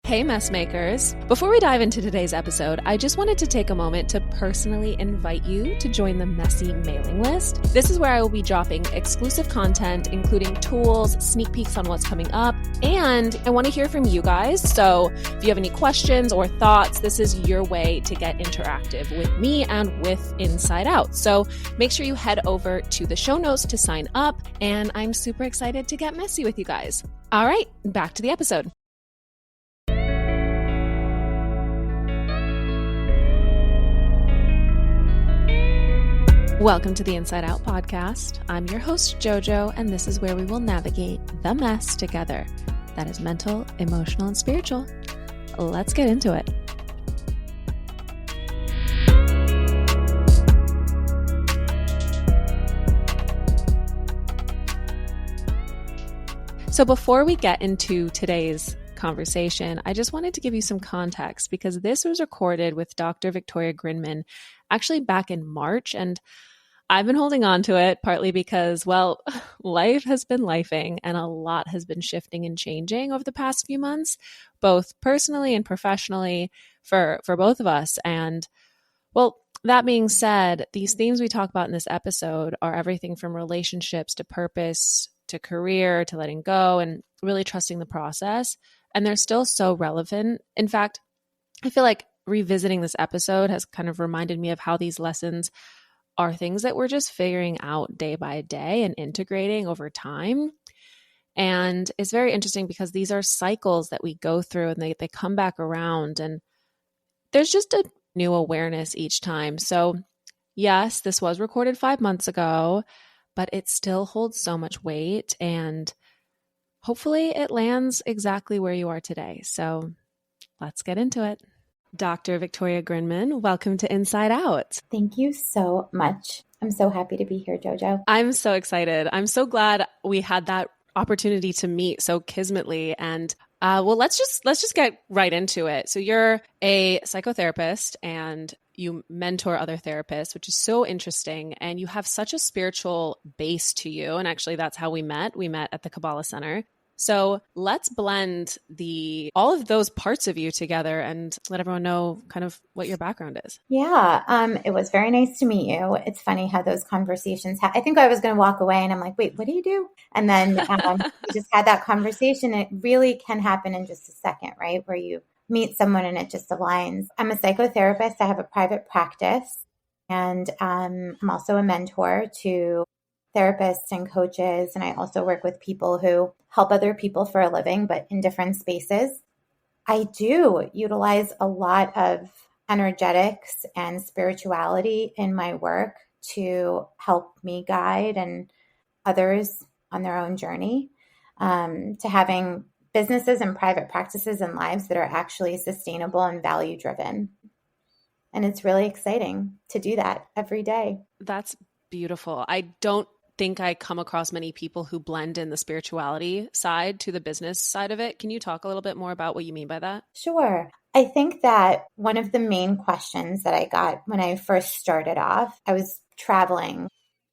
Hey, mess makers. Before we dive into today's episode, I just wanted to take a moment to personally invite you to join the Messy mailing list. This is where I will be dropping exclusive content, including tools, sneak peeks on what's coming up, and I want to hear from you guys. So if you have any questions or thoughts, this is your way to get interactive with me and with Inside Out. So make sure you head over to the show notes to sign up, and I'm super excited to get messy with you guys. All right, back to the episode. Welcome to the Inside Out podcast. I'm your host, JoJo, and this is where we will navigate the mess together. That is mental, emotional, and spiritual. Let's get into it. So before we get into today's conversation, I just wanted to give you some context because this was recorded with Dr. Victoria Grinman actually back in March, and I've been holding on to it partly because, well, life has been lifing and a lot has been shifting and changing over the past few months, both personally and professionally for both of us. And well, that being said, these themes we talk about in this episode are everything from relationships to purpose to career to letting go and really trusting the process. And they're still so relevant. In fact, I feel like revisiting this episode has kind of reminded me of how these lessons are things that we're just figuring out day by day and integrating over time. And it's very interesting because these are cycles that we go through and they come back around, and there's just a new awareness each time. So yes, this was recorded 5 months ago, but it still holds so much weight, and hopefully it lands exactly where you are today. So let's get into it. Dr. Victoria Grinman, welcome to Inside Out. Thank you so much. I'm so happy to be here, JoJo. I'm so excited. I'm so glad we had that opportunity to meet so kismetly. And well, let's just get right into it. So you're a psychotherapist and you mentor other therapists, which is so interesting. And you have such a spiritual base to you. And actually, that's how we met. We met at the Kabbalah Center. So let's blend all of those parts of you together and let everyone know kind of what your background is. Yeah, it was very nice to meet you. It's funny how those conversations I think I was going to walk away and I'm like, wait, what do you do? And then we just had that conversation. It really can happen in just a second, right? Where you meet someone and it just aligns. I'm a psychotherapist. I have a private practice, and I'm also a mentor to therapists and coaches. And I also work with people who help other people for a living, but in different spaces. I do utilize a lot of energetics and spirituality in my work to help me guide and others on their own journey to having businesses and private practices and lives that are actually sustainable and value driven. And it's really exciting to do that every day. That's beautiful. I don't think I come across many people who blend in the spirituality side to the business side of it. Can you talk a little bit more about what you mean by that? Sure. I think that one of the main questions that I got when I first started off, I was traveling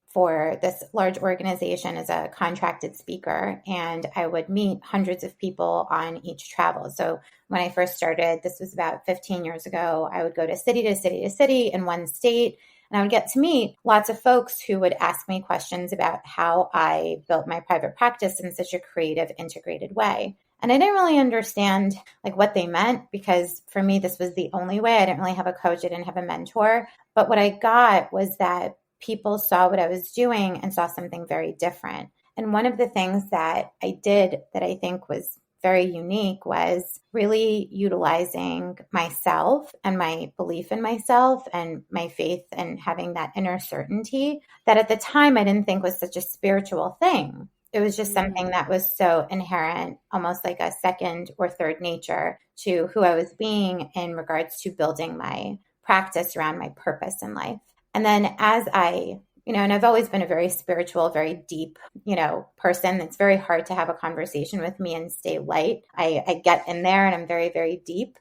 for this large organization as a contracted speaker, and I would meet hundreds of people on each travel. So when I first started, this was about 15 years ago, I would go to city to city to city in one state. And I would get to meet lots of folks who would ask me questions about how I built my private practice in such a creative, integrated way. And I didn't really understand what they meant, because for me, this was the only way. I didn't really have a coach. I didn't have a mentor. But what I got was that people saw what I was doing and saw something very different. And one of the things that I did that I think was very unique was really utilizing myself and my belief in myself and my faith and having that inner certainty that at the time I didn't think was such a spiritual thing. It was just something that was so inherent, almost like a second or third nature to who I was being in regards to building my practice around my purpose in life. And then as I and I've always been a very spiritual, very deep, person. It's very hard to have a conversation with me and stay light. I get in there and I'm very, very deep.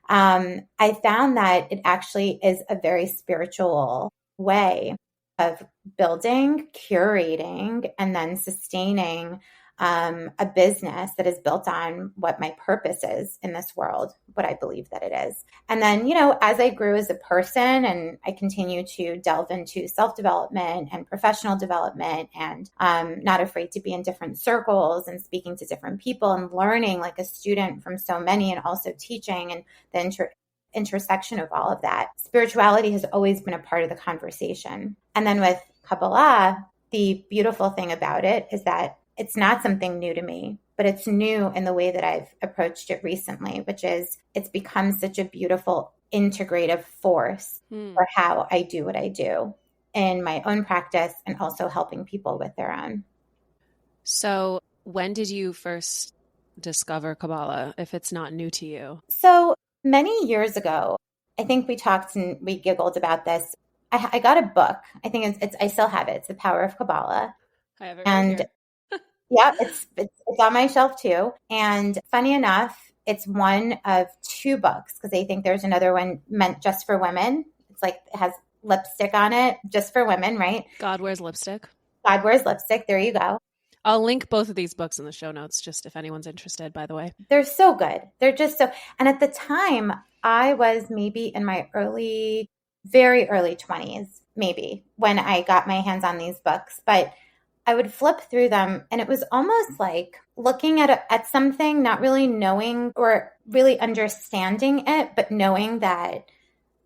I found that it actually is a very spiritual way of building, curating, and then sustaining a business that is built on what my purpose is in this world, what I believe that it is. And then, as I grew as a person and I continue to delve into self-development and professional development and not afraid to be in different circles and speaking to different people and learning like a student from so many and also teaching and the intersection of all of that. Spirituality has always been a part of the conversation. And then with Kabbalah, the beautiful thing about it is that it's not something new to me, but it's new in the way that I've approached it recently, which is it's become such a beautiful integrative force for how I do what I do in my own practice and also helping people with their own. So when did you first discover Kabbalah, if it's not new to you? So many years ago, I think we talked and we giggled about this. I got a book. I think I still have it. It's The Power of Kabbalah. I have it right here. Yeah, it's on my shelf too. And funny enough, it's one of two books because I think there's another one meant just for women. It's like it has lipstick on it, just for women, right? God Wears Lipstick. God Wears Lipstick. There you go. I'll link both of these books in the show notes, just if anyone's interested, by the way. They're so good. They're just so, and at the time I was maybe in my very early 20s, maybe when I got my hands on these books, but I would flip through them and it was almost like looking at something, not really knowing or really understanding it, but knowing that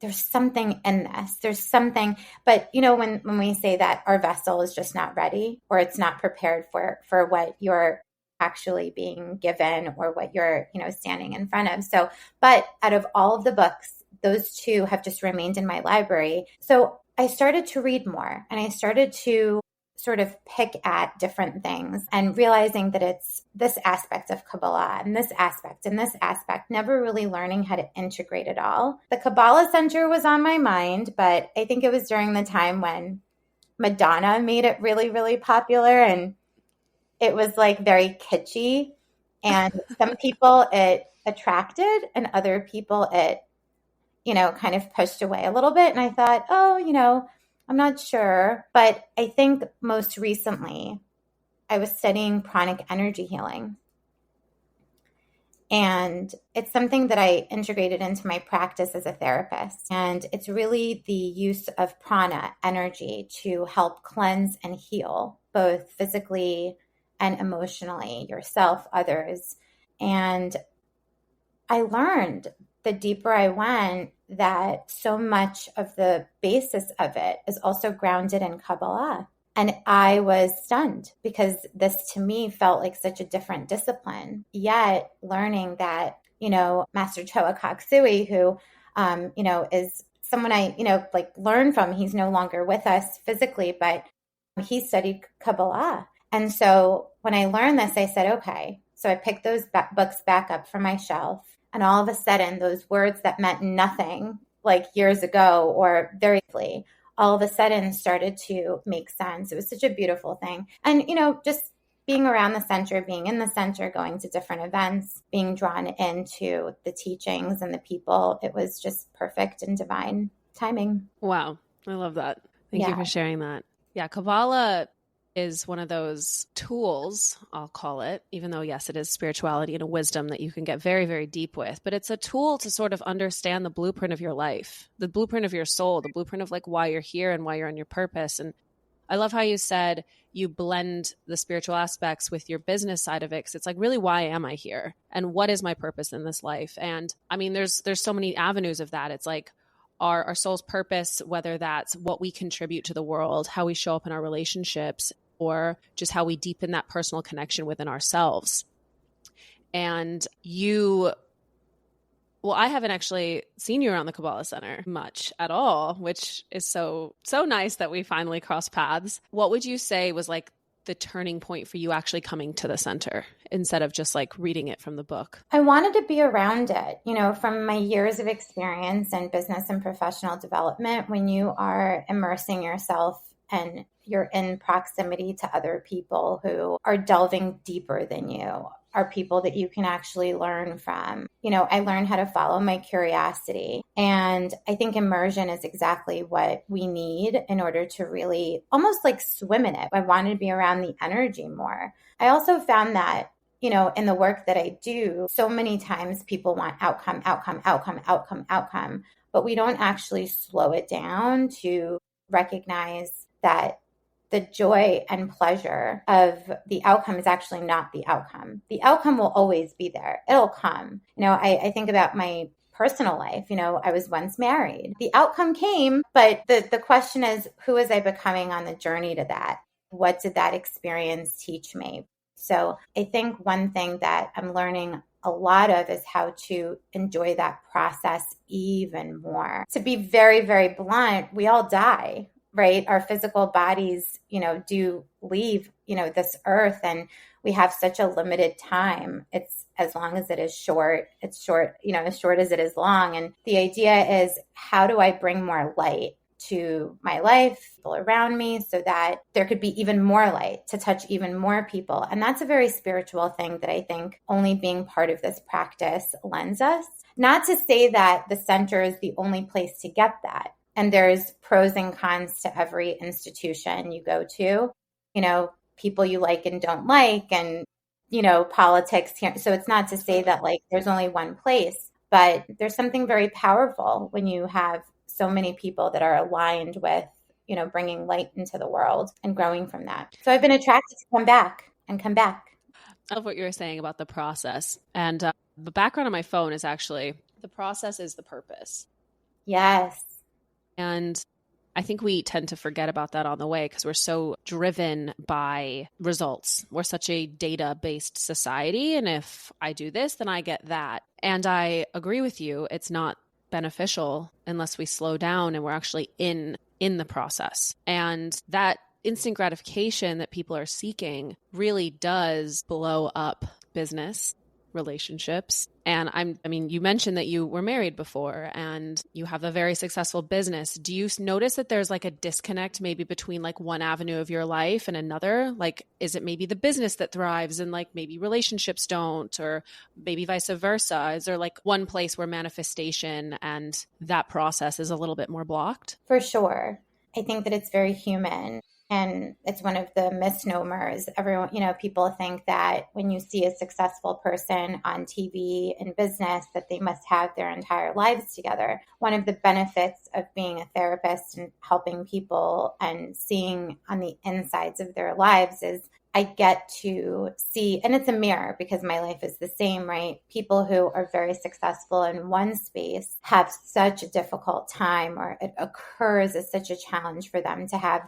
there's something in this. There's something, but when we say that our vessel is just not ready or it's not prepared for what you're actually being given or what you're, standing in front of. So, but out of all of the books, those two have just remained in my library. So I started to read more and I started to sort of pick at different things and realizing that it's this aspect of Kabbalah and this aspect, never really learning how to integrate it all. The Kabbalah Center was on my mind, but I think it was during the time when Madonna made it really, really popular and it was like very kitschy and some people it attracted and other people it, kind of pushed away a little bit. And I thought, I'm not sure, but I think most recently I was studying pranic energy healing. And it's something that I integrated into my practice as a therapist. And it's really the use of prana energy to help cleanse and heal, both physically and emotionally, yourself, others. And I learned the deeper I went that so much of the basis of it is also grounded in Kabbalah. And I was stunned because this to me felt like such a different discipline. Yet learning that, Master Choa Kaksui, who, is someone I, learned from, he's no longer with us physically, but he studied Kabbalah. And so when I learned this, I said, okay. So I picked those books back up from my shelf. And all of a sudden, those words that meant nothing like years ago or very quickly, all of a sudden started to make sense. It was such a beautiful thing. And, just being around the center, being in the center, going to different events, being drawn into the teachings and the people, it was just perfect and divine timing. Wow. I love that. Thank you for sharing that. Yeah, Kabbalah is one of those tools, I'll call it, even though, yes, it is spirituality and a wisdom that you can get very, very deep with, but it's a tool to sort of understand the blueprint of your life, the blueprint of your soul, the blueprint of like why you're here and why you're on your purpose. And I love how you said you blend the spiritual aspects with your business side of it. Cause it's like, really, why am I here? And what is my purpose in this life? And I mean, there's so many avenues of that. It's like, our soul's purpose, whether that's what we contribute to the world, how we show up in our relationships, or just how we deepen that personal connection within ourselves. And I haven't actually seen you around the Kabbalah Center much at all, which is so nice that we finally crossed paths. What would you say was like the turning point for you actually coming to the center instead of just like reading it from the book? I wanted to be around it, from my years of experience in business and professional development. When you are immersing yourself and you're in proximity to other people who are delving deeper than you, are people that you can actually learn from. I learned how to follow my curiosity. And I think immersion is exactly what we need in order to really almost like swim in it. I wanted to be around the energy more. I also found that, in the work that I do, so many times people want outcome, outcome, outcome, outcome, outcome, but we don't actually slow it down to recognize that the joy and pleasure of the outcome is actually not the outcome. The outcome will always be there. It'll come. I think about my personal life. I was once married. The outcome came, but the question is, who was I becoming on the journey to that? What did that experience teach me? So I think one thing that I'm learning a lot of is how to enjoy that process even more. To be very, very blunt, we all die, right? Our physical bodies, do leave, this earth, and we have such a limited time. It's as long as it is short, it's short, as short as it is long. And the idea is, how do I bring more light to my life, people around me, so that there could be even more light to touch even more people? And that's a very spiritual thing that I think only being part of this practice lends us. Not to say that the center is the only place to get that. And there's pros and cons to every institution you go to, people you like and don't like, and, politics here. So it's not to say that like there's only one place, but there's something very powerful when you have so many people that are aligned with, bringing light into the world and growing from that. So I've been attracted to come back. I love what you were saying about the process. And the background on my phone is actually, the process is the purpose. Yes. And I think we tend to forget about that on the way because we're so driven by results. We're such a data-based society. And if I do this, then I get that. And I agree with you. It's not beneficial unless we slow down and we're actually in the process. And that instant gratification that people are seeking really does blow up business, relationships. And you mentioned that you were married before and you have a very successful business. Do you notice that there's like a disconnect maybe between like one avenue of your life and another? Like, is it maybe the business that thrives and like maybe relationships don't, or maybe vice versa? Is there like one place where manifestation and that process is a little bit more blocked? For sure. I think that it's very human. And it's one of the misnomers. Everyone, people think that when you see a successful person on TV in business, that they must have their entire lives together. One of the benefits of being a therapist and helping people and seeing on the insides of their lives is I get to see, and it's a mirror because my life is the same, right? People who are very successful in one space have such a difficult time, or it occurs as such a challenge for them to have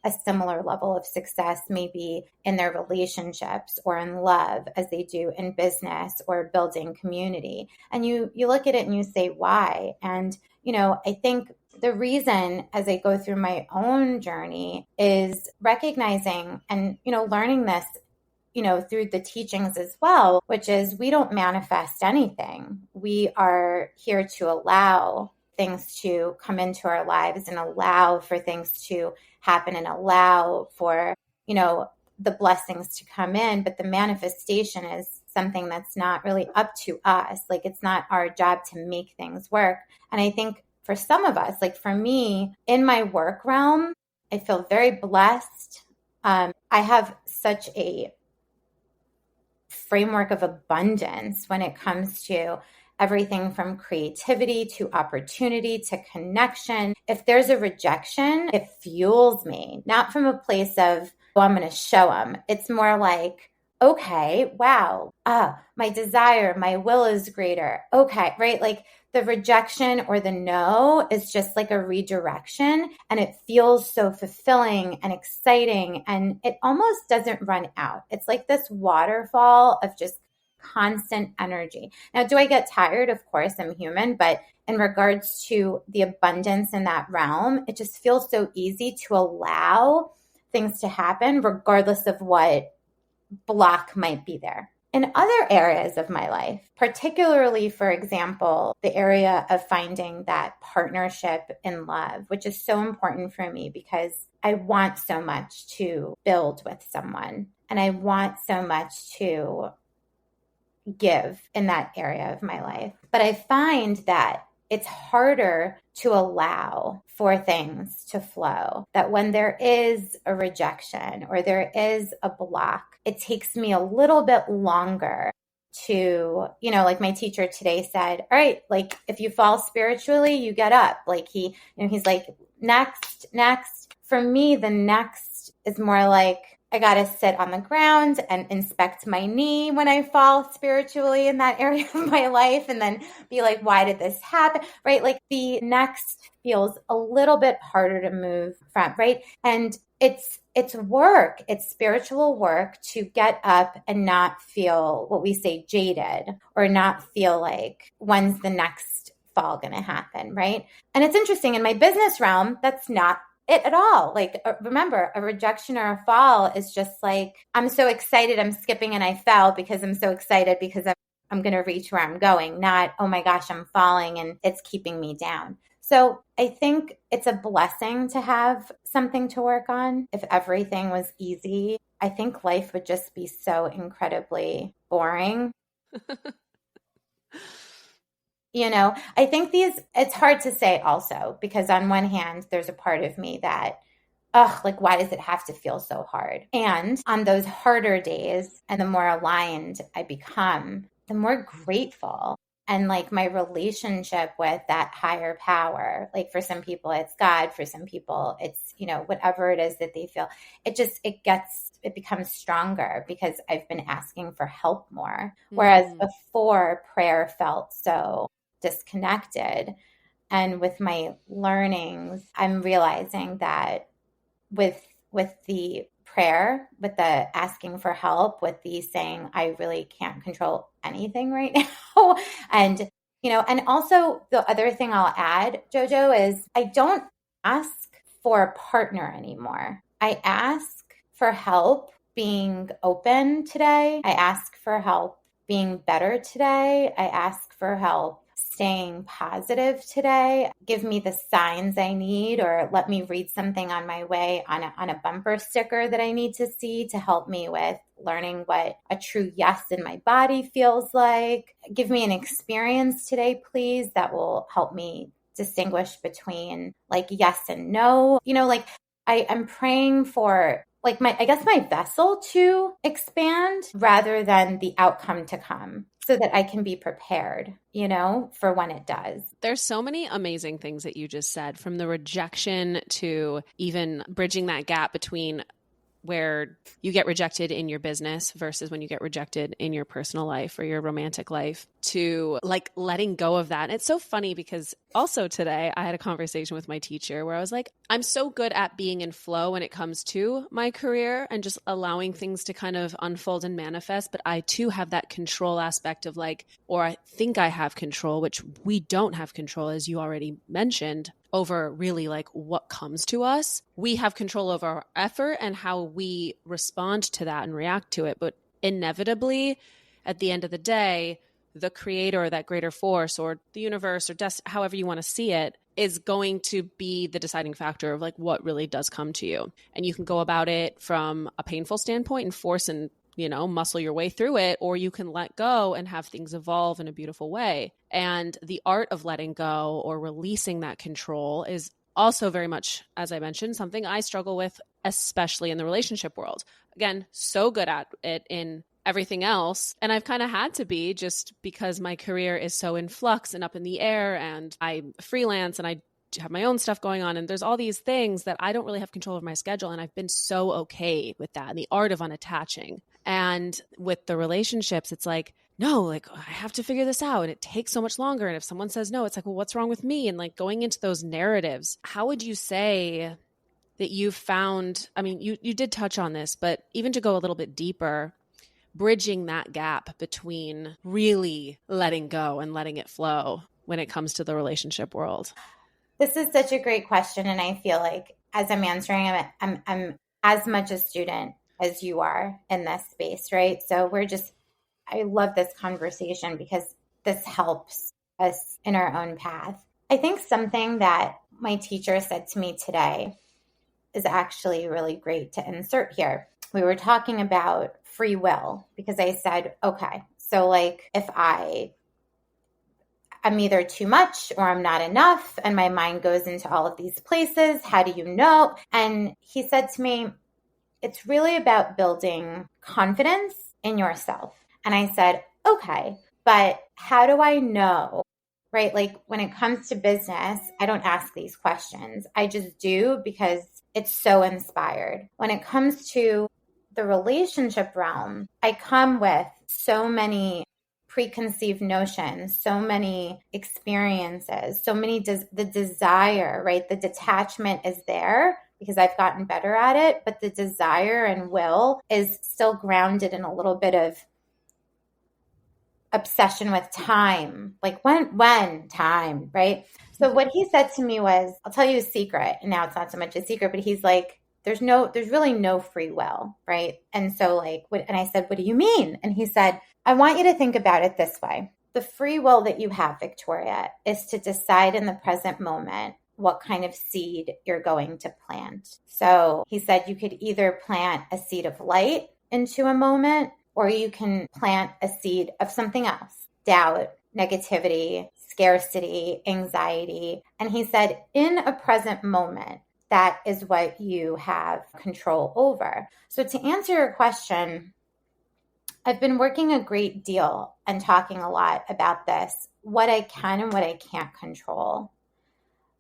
a similar level of success, maybe in their relationships or in love, as they do in business or building community. And you look at it and you say, why? And, I think the reason, as I go through my own journey, is recognizing and, learning this, through the teachings as well, which is we don't manifest anything. We are here to allow things to come into our lives and allow for things to happen and allow for, the blessings to come in. But the manifestation is something that's not really up to us. Like, it's not our job to make things work. And I think for some of us, like for me, in my work realm, I feel very blessed. I have such a framework of abundance when it comes to everything from creativity to opportunity to connection. If there's a rejection, it fuels me, not from a place of, oh, I'm going to show them. It's more like, okay, wow, my desire, my will is greater. Okay, right? Like the rejection or the no is just like a redirection, and it feels so fulfilling and exciting, and it almost doesn't run out. It's like this waterfall of just constant energy. Now, do I get tired? Of course, I'm human, but in regards to the abundance in that realm, it just feels so easy to allow things to happen regardless of what block might be there. In other areas of my life, particularly, for example, the area of finding that partnership in love, which is so important for me because I want so much to build with someone, and I want so much to give in that area of my life. But I find that it's harder to allow for things to flow, that when there is a rejection or there is a block, it takes me a little bit longer to, like my teacher today said, all right, like if you fall spiritually, you get up. Like he's like, next. For me, the next is more like, I got to sit on the ground and inspect my knee when I fall spiritually in that area of my life, and then be like, why did this happen? Right? Like the next feels a little bit harder to move from, right? And it's work. It's spiritual work to get up and not feel what we say jaded, or not feel like, when's the next fall going to happen, right? And it's interesting, in my business realm, that's not it at all. Like, remember, a rejection or a fall is just like, I'm so excited, I'm skipping and I fell because I'm so excited because I'm going to reach where I'm going, not, oh my gosh, I'm falling and it's keeping me down. So I think it's a blessing to have something to work on. If everything was easy, I think life would just be so incredibly boring. I think it's hard to say also, because on one hand, there's a part of me that, like, why does it have to feel so hard? And on those harder days, and the more aligned I become, the more grateful. And like my relationship with that higher power, like for some people it's God, for some people it's, whatever it is that they feel, it becomes stronger because I've been asking for help more. Whereas before, prayer felt so disconnected. And with my learnings, I'm realizing that with the prayer, with the asking for help, with the saying, I really can't control anything right now. And, and also the other thing I'll add, Jojo, is I don't ask for a partner anymore. I ask for help being open today. I ask for help being better today. I ask for help staying positive today. Give me the signs I need, or let me read something on my way on a bumper sticker that I need to see to help me with learning what a true yes in my body feels like. Give me an experience today, please, that will help me distinguish between like yes and no. Like I'm praying for like my vessel to expand rather than the outcome to come, so that I can be prepared, for when it does. There's so many amazing things that you just said, from the rejection to even bridging that gap between where you get rejected in your business versus when you get rejected in your personal life or your romantic life, to like letting go of that. And it's so funny because also today I had a conversation with my teacher where I was like, I'm so good at being in flow when it comes to my career and just allowing things to kind of unfold and manifest. But I too have that control aspect of like, or I think I have control, which we don't have control, as you already mentioned, over really like what comes to us. We have control over our effort and how we respond to that and react to it. But inevitably, at the end of the day, the creator, that greater force, or the universe, or however you want to see it, is going to be the deciding factor of like what really does come to you. And you can go about it from a painful standpoint and force and muscle your way through it, or you can let go and have things evolve in a beautiful way. And the art of letting go or releasing that control is also very much, as I mentioned, something I struggle with, especially in the relationship world. Again, so good at it in everything else. And I've kind of had to be, just because my career is so in flux and up in the air, and I'm freelance and I have my own stuff going on. And there's all these things that I don't really have control of my schedule. And I've been so okay with that, and the art of unattaching. And with the relationships, it's like, no, like I have to figure this out, and it takes so much longer. And if someone says no, it's like, well, what's wrong with me? And like going into those narratives, how would you say that you've found, I mean, you did touch on this, but even to go a little bit deeper, bridging that gap between really letting go and letting it flow when it comes to the relationship world? This is such a great question. And I feel like as I'm answering it, I'm as much a student as you are in this space, right? So I love this conversation because this helps us in our own path. I think something that my teacher said to me today is actually really great to insert here. We were talking about free will, because I said, okay, So like if I'm either too much or I'm not enough, and my mind goes into all of these places, how do you know? And he said to me, it's really about building confidence in yourself. And I said, okay, but how do I know? Right? Like when it comes to business, I don't ask these questions. I just do because it's so inspired. When it comes to the relationship realm, I come with so many preconceived notions, so many experiences, so many the desire, right? The detachment is there because I've gotten better at it, but the desire and will is still grounded in a little bit of obsession with time. Like when time, right? So what he said to me was, I'll tell you a secret. And now it's not so much a secret, but he's like, there's really no free will, right? And so like, and I said, what do you mean? And he said, I want you to think about it this way. The free will that you have, Victoria, is to decide in the present moment what kind of seed you're going to plant. So he said you could either plant a seed of light into a moment, or you can plant a seed of something else, doubt, negativity, scarcity, anxiety. And he said, in a present moment, that is what you have control over. So to answer your question, I've been working a great deal and talking a lot about this, what I can and what I can't control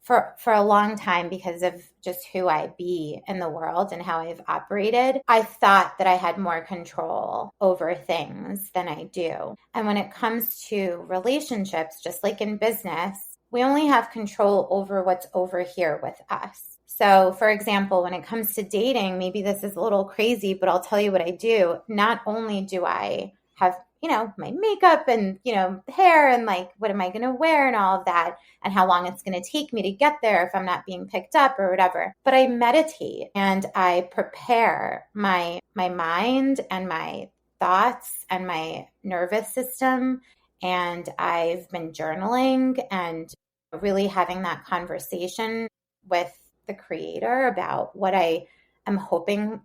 for a long time because of just who I be in the world and how I've operated. I thought that I had more control over things than I do. And when it comes to relationships, just like in business, we only have control over what's over here with us. So, for example, when it comes to dating, maybe this is a little crazy, but I'll tell you what I do. Not only do I have, my makeup and, hair and like, what am I going to wear and all of that, and how long it's going to take me to get there if I'm not being picked up or whatever. But I meditate and I prepare my mind and my thoughts and my nervous system. And I've been journaling and really having that conversation with the creator about what I am hoping,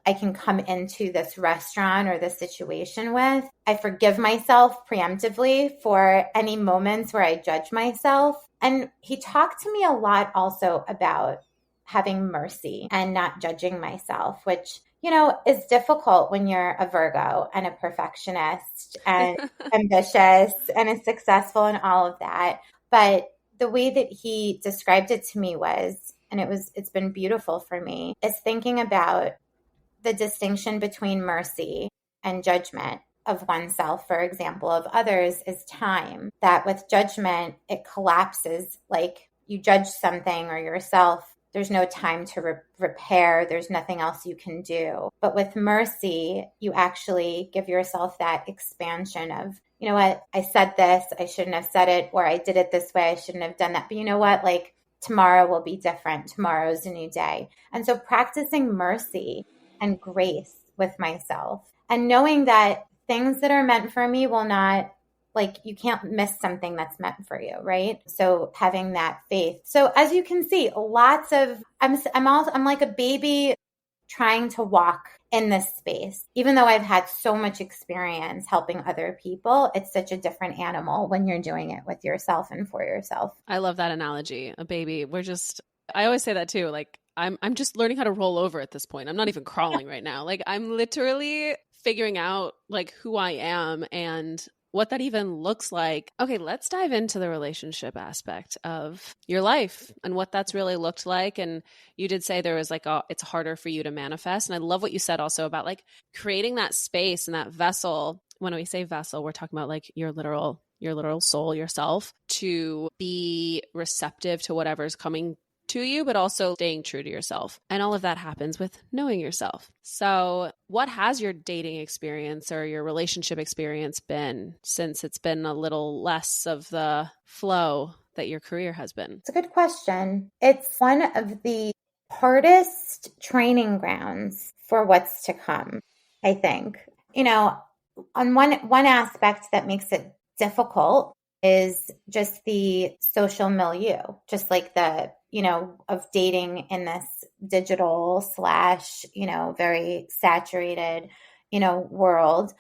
I can come into this restaurant or this situation with. I forgive myself preemptively for any moments where I judge myself. And he talked to me a lot also about having mercy and not judging myself, which, is difficult when you're a Virgo and a perfectionist and ambitious and is successful and all of that. But the way that he described it to me was, and it's been beautiful for me, is thinking about the distinction between mercy and judgment of oneself, for example, of others, is time. That with judgment, it collapses. Like you judge something or yourself, there's no time to repair. There's nothing else you can do. But with mercy, you actually give yourself that expansion of, you know what, I said this, I shouldn't have said it, or I did it this way, I shouldn't have done that. But you know what, like tomorrow will be different. Tomorrow's a new day. And so practicing mercy and grace with myself and knowing that things that are meant for me will not, like you can't miss something that's meant for you, right? So having that faith. So as you can see, I'm like a baby trying to walk in this space. Even though I've had so much experience helping other people, it's such a different animal when you're doing it with yourself and for yourself. I love that analogy. A baby. I always say that too. Like I'm just learning how to roll over at this point. I'm not even crawling right now. Like I'm literally figuring out like who I am and what that even looks like. Okay, let's dive into the relationship aspect of your life and what that's really looked like. And you did say there was like, it's harder for you to manifest. And I love what you said also about like creating that space and that vessel. When we say vessel, we're talking about like your literal soul, yourself, to be receptive to whatever's coming to you, but also staying true to yourself. And all of that happens with knowing yourself. So what has your dating experience or your relationship experience been since it's been a little less of the flow that your career has been? It's a good question. It's one of the hardest training grounds for what's to come, I think. On one aspect that makes it difficult is just the social milieu, just like of dating in this digital / very saturated, world.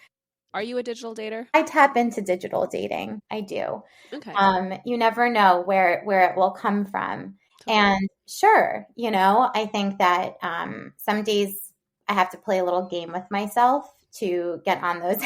Are you a digital dater? I tap into digital dating. I do. Okay, You never know where it will come from. totally. And sure, I think that some days I have to play a little game with myself to get on those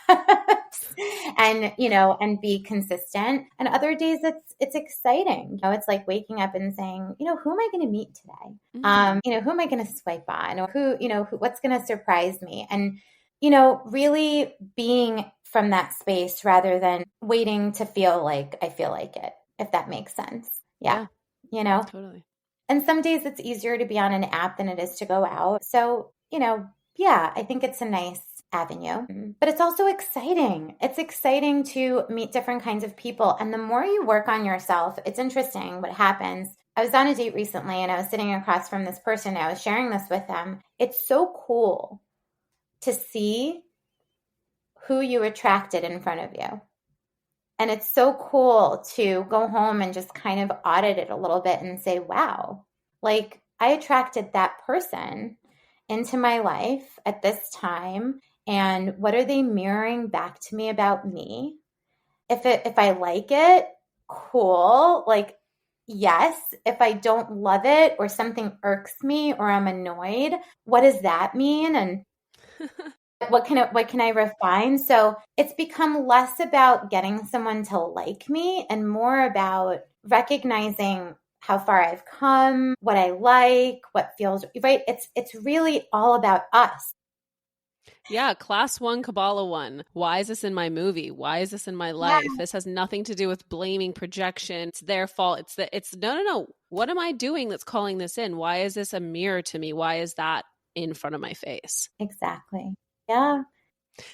apps and, and be consistent. And other days it's exciting. It's like waking up and saying, who am I going to meet today? Who am I going to swipe on, or what's going to surprise me? And really being from that space rather than waiting to feel like I feel like it, if that makes sense. Yeah. Totally. And some days it's easier to be on an app than it is to go out. So, yeah, I think it's a nice avenue, but it's also exciting. It's exciting to meet different kinds of people. And the more you work on yourself, it's interesting what happens. I was on a date recently and I was sitting across from this person. I was sharing this with them. It's so cool to see who you attracted in front of you. And it's so cool to go home and just kind of audit it a little bit and say, wow, like I attracted that person into my life at this time. And what are they mirroring back to me about me? If I like it, cool. Like, yes. If I don't love it or something irks me or I'm annoyed, what does that mean? And what can I refine? So it's become less about getting someone to like me and more about recognizing how far I've come, what I like, what feels right. It's really all about us. Yeah, class one, Kabbalah one. Why is this in my movie? Why is this in my life? This has nothing to do with blaming projection. It's their fault. It's no. What am I doing that's calling this in? Why is this a mirror to me? Why is that in front of my face? Exactly. Yeah.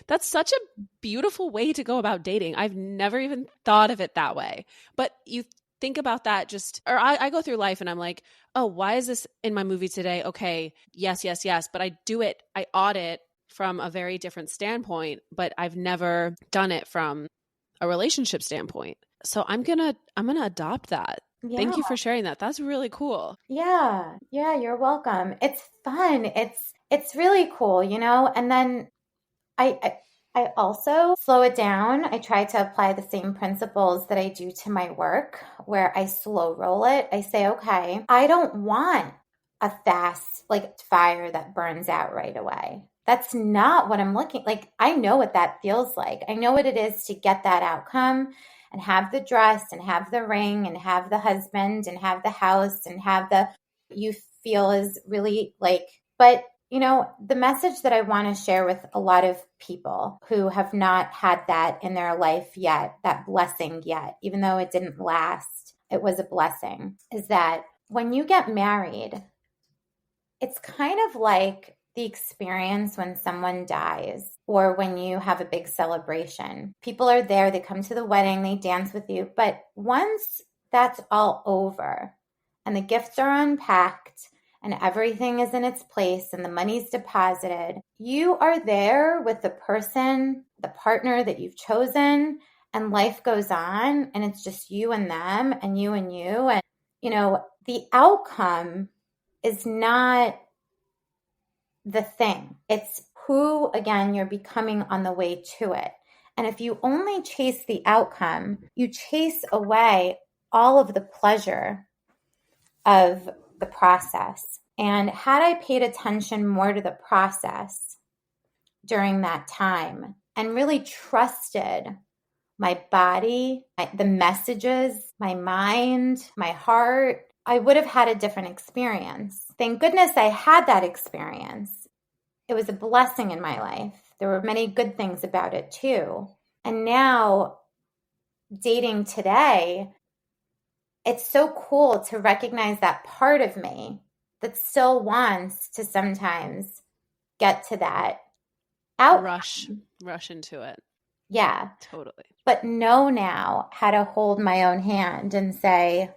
That's such a beautiful way to go about dating. I've never even thought of it that way. But you think about that I go through life and I'm like, oh, why is this in my movie today? Okay, yes. But I audit from a very different standpoint, but I've never done it from a relationship standpoint. So I'm gonna adopt that. Yeah. Thank you for sharing that. That's really cool. Yeah. Yeah, you're welcome. It's fun. It's really cool, and then I also slow it down. I try to apply the same principles that I do to my work, where I slow roll it. I say, okay, I don't want a fast like fire that burns out right away. That's not what I'm looking like. I know what that feels like. I know what it is to get that outcome and have the dress and have the ring and have the husband and have the house and have the you feel is really like, but the message that I want to share with a lot of people who have not had that in their life yet, that blessing yet, even though it didn't last, it was a blessing, is that when you get married, it's kind of like the experience when someone dies or when you have a big celebration. People are there, they come to the wedding, they dance with you. But once that's all over and the gifts are unpacked, and everything is in its place and the money's deposited, you are there with the person, the partner that you've chosen, and life goes on and it's just you and them and you and you. And, the outcome is not the thing. It's who, again, you're becoming on the way to it. And if you only chase the outcome, you chase away all of the pleasure of the process. And had I paid attention more to the process during that time and really trusted my body, the messages, my mind, my heart, I would have had a different experience. Thank goodness I had that experience. It was a blessing in my life. There were many good things about it too. And now, dating today, it's so cool to recognize that part of me that still wants to sometimes get to that outcome. Rush into it. Yeah. Totally. But know now how to hold my own hand and say,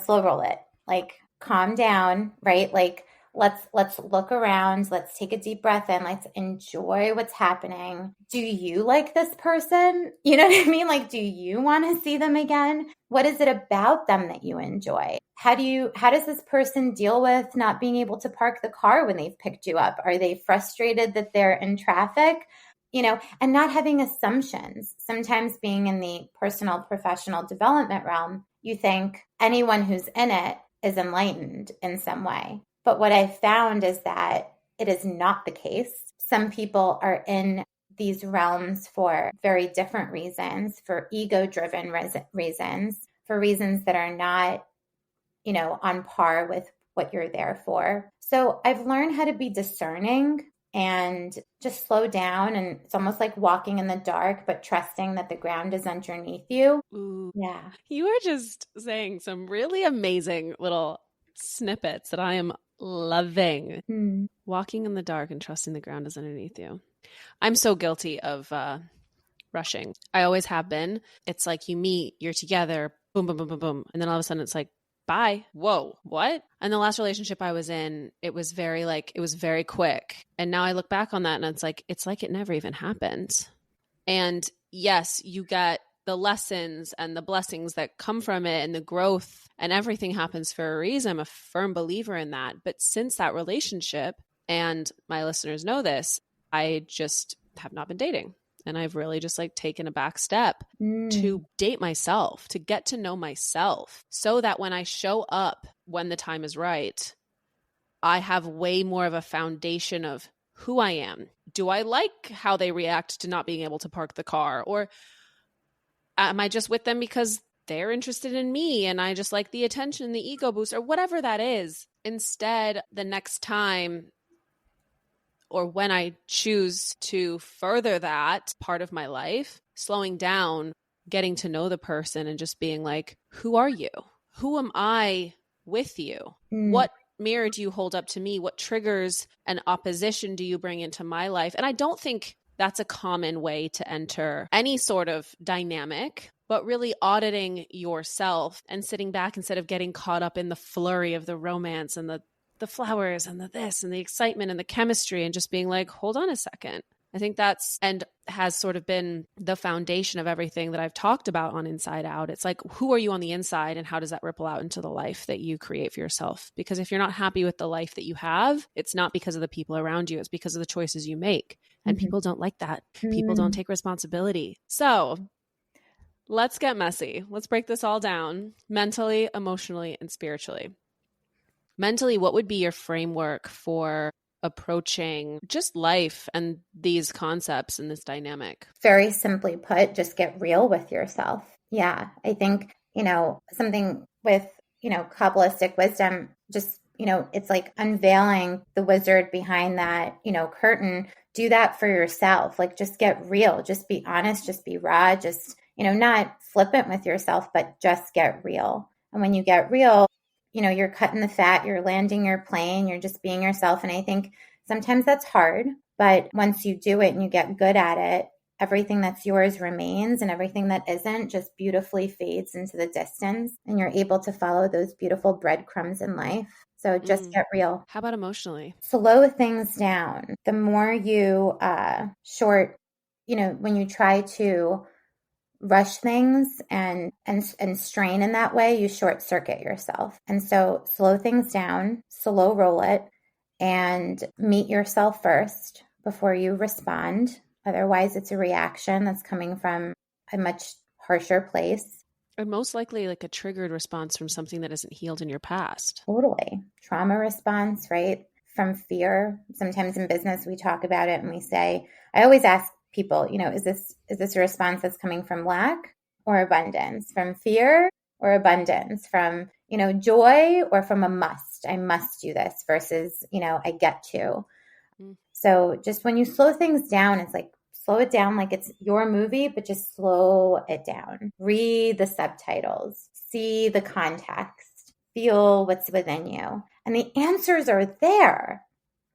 slow roll it. Like, calm down, right? Like, let's look around. Let's take a deep breath in. Let's enjoy what's happening. Do you like this person? You know what I mean? Like, do you want to see them again? What is it about them that you enjoy? How does this person deal with not being able to park the car when they've picked you up? Are they frustrated that they're in traffic? and not having assumptions. Sometimes being in the personal, professional development realm, you think anyone who's in it is enlightened in some way. But what I've found is that it is not the case. Some people are in these realms for very different reasons, for ego-driven reasons, for reasons that are not, on par with what you're there for. So I've learned how to be discerning and just slow down. And it's almost like walking in the dark, but trusting that the ground is underneath you. Ooh. Yeah. You are just saying some really amazing little snippets that I am loving. Walking in the dark and trusting the ground is underneath you. I'm so guilty of rushing. I always have been. It's like you meet, you're together, boom, boom, boom, boom, boom. And then all of a sudden it's like, bye. Whoa, what? And the last relationship I was in, it was very quick. And now I look back on that and it's like it never even happened. And yes, you get the lessons and the blessings that come from it and the growth, and everything happens for a reason. I'm a firm believer in that. But since that relationship, and my listeners know this, I just have not been dating. And I've really just taken a back step to date myself, to get to know myself, so that when I show up when the time is right, I have way more of a foundation of who I am. Do I like how they react to not being able to park the car? Or am I just with them because they're interested in me and I just like the attention, the ego boost, or whatever that is? Instead, the next time, or when I choose to further that part of my life, slowing down, getting to know the person and just being like, who are you? Who am I with you? What mirror do you hold up to me? What triggers and opposition do you bring into my life? And I don't think that's a common way to enter any sort of dynamic, but really auditing yourself and sitting back instead of getting caught up in the flurry of the romance and the flowers and the this and the excitement and the chemistry, and just being like, hold on a second. I think that's, and has sort of been the foundation of everything that I've talked about on Inside Out. It's like, who are you on the inside and how does that ripple out into the life that you create for yourself? Because if you're not happy with the life that you have, it's not because of the people around you. It's because of the choices you make. And people don't like that. People don't take responsibility. So let's get messy. Let's break this all down mentally, emotionally, and spiritually. Mentally, what would be your framework for approaching just life and these concepts and this dynamic? Very simply put, just get real with yourself. Yeah. I think, something with, Kabbalistic wisdom, just, it's like unveiling the wizard behind that, curtain. Do that for yourself. Just get real, just be honest, just be raw, just, not flippant with yourself, but just get real. And when you get real, you're cutting the fat, you're landing your plane, you're just being yourself. And I think sometimes that's hard, but once you do it and you get good at it, everything that's yours remains and everything that isn't just beautifully fades into the distance, and you're able to follow those beautiful breadcrumbs in life. So just get real. How about emotionally? Slow things down. The more you when you try to rush things and strain in that way, you short circuit yourself. And so slow things down, slow roll it, and meet yourself first before you respond. Otherwise, it's a reaction that's coming from a much harsher place. And most likely a triggered response from something that isn't healed in your past. Totally. Trauma response, right? From fear. Sometimes in business, we talk about it and we say, I always ask people, is this a response that's coming from lack or abundance, from fear or abundance, from, joy or from a must? I must do this versus, I get to. So just when you slow things down, it's like, slow it down like it's your movie, but just slow it down. Read the subtitles, see the context, feel what's within you. And the answers are there.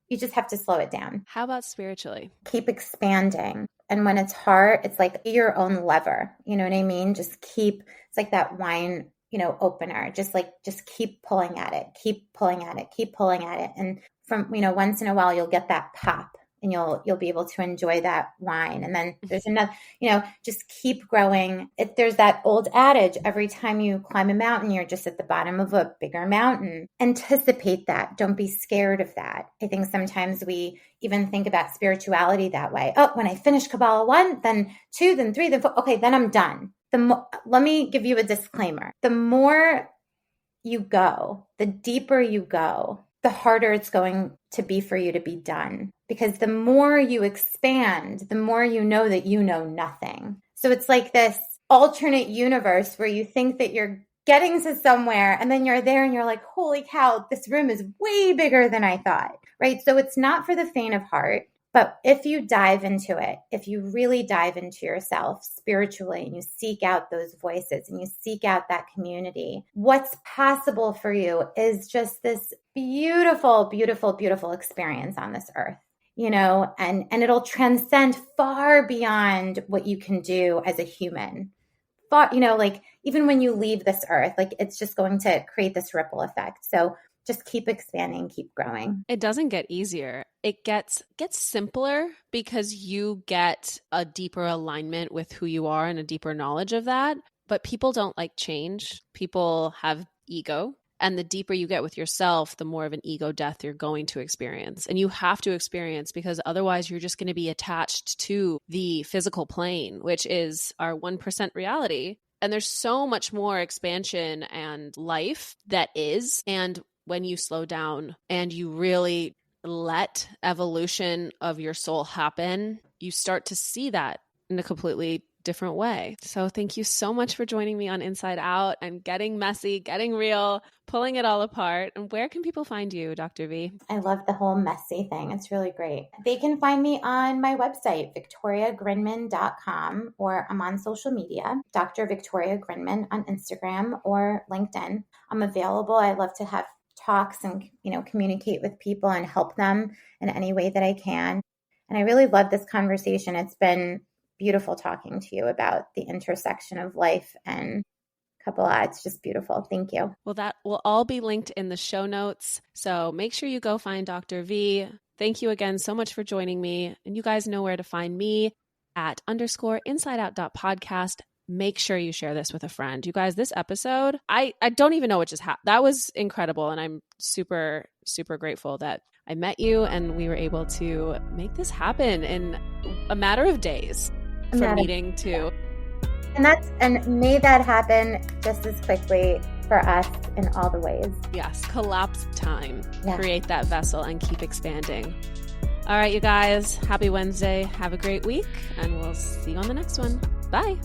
You just have to slow it down. How about spiritually? Keep expanding. And when it's hard, it's like your own lever. You know what I mean? It's like that wine, opener. Just keep pulling at it, keep pulling at it, keep pulling at it. And from, once in a while, you'll get that pop and you'll be able to enjoy that wine. And then there's another, just keep growing. There's that old adage, every time you climb a mountain, you're just at the bottom of a bigger mountain. Anticipate that. Don't be scared of that. I think sometimes we even think about spirituality that way. Oh, when I finish Kabbalah 1, then 2, then 3, then 4, okay, then I'm done. Let me give you a disclaimer. The more you go, the deeper you go, the harder it's going to be for you to be done. Because the more you expand, the more you know that you know nothing. So it's like this alternate universe where you think that you're getting to somewhere and then you're there and you're like, holy cow, this room is way bigger than I thought, right? So it's not for the faint of heart. But if you dive into it, if you really dive into yourself spiritually and you seek out those voices and you seek out that community, what's possible for you is just this beautiful, beautiful, beautiful experience on this earth, and it'll transcend far beyond what you can do as a human. Far, even when you leave this earth, it's just going to create this ripple effect. So just keep expanding, keep growing. It doesn't get easier. It gets simpler because you get a deeper alignment with who you are and a deeper knowledge of that. But people don't like change. People have ego. And the deeper you get with yourself, the more of an ego death you're going to experience. And you have to experience because otherwise you're just going to be attached to the physical plane, which is our 1% reality. And there's so much more expansion and life that is. And when you slow down and you really let evolution of your soul happen, you start to see that in a completely different way. So thank you so much for joining me on Inside Out and getting messy, getting real, pulling it all apart. And where can people find you, Dr. V? I love the whole messy thing. It's really great. They can find me on my website, victoriagrinman.com, or I'm on social media, Dr. Victoria Grinman on Instagram or LinkedIn. I'm available. I love to have talks and, communicate with people and help them in any way that I can. And I really love this conversation. It's been beautiful talking to you about the intersection of life and Kabbalah. It's just beautiful. Thank you. Well, that will all be linked in the show notes. So make sure you go find Dr. V. Thank you again so much for joining me. And you guys know where to find me at _insideout.podcast. Make sure you share this with a friend. You guys, this episode, I don't even know what just happened. That was incredible. And I'm super, super grateful that I met you and we were able to make this happen in a matter of days from meeting to. And may that happen just as quickly for us in all the ways. Yes. Collapse time. Yeah. Create that vessel and keep expanding. All right, you guys. Happy Wednesday. Have a great week. And we'll see you on the next one. Bye.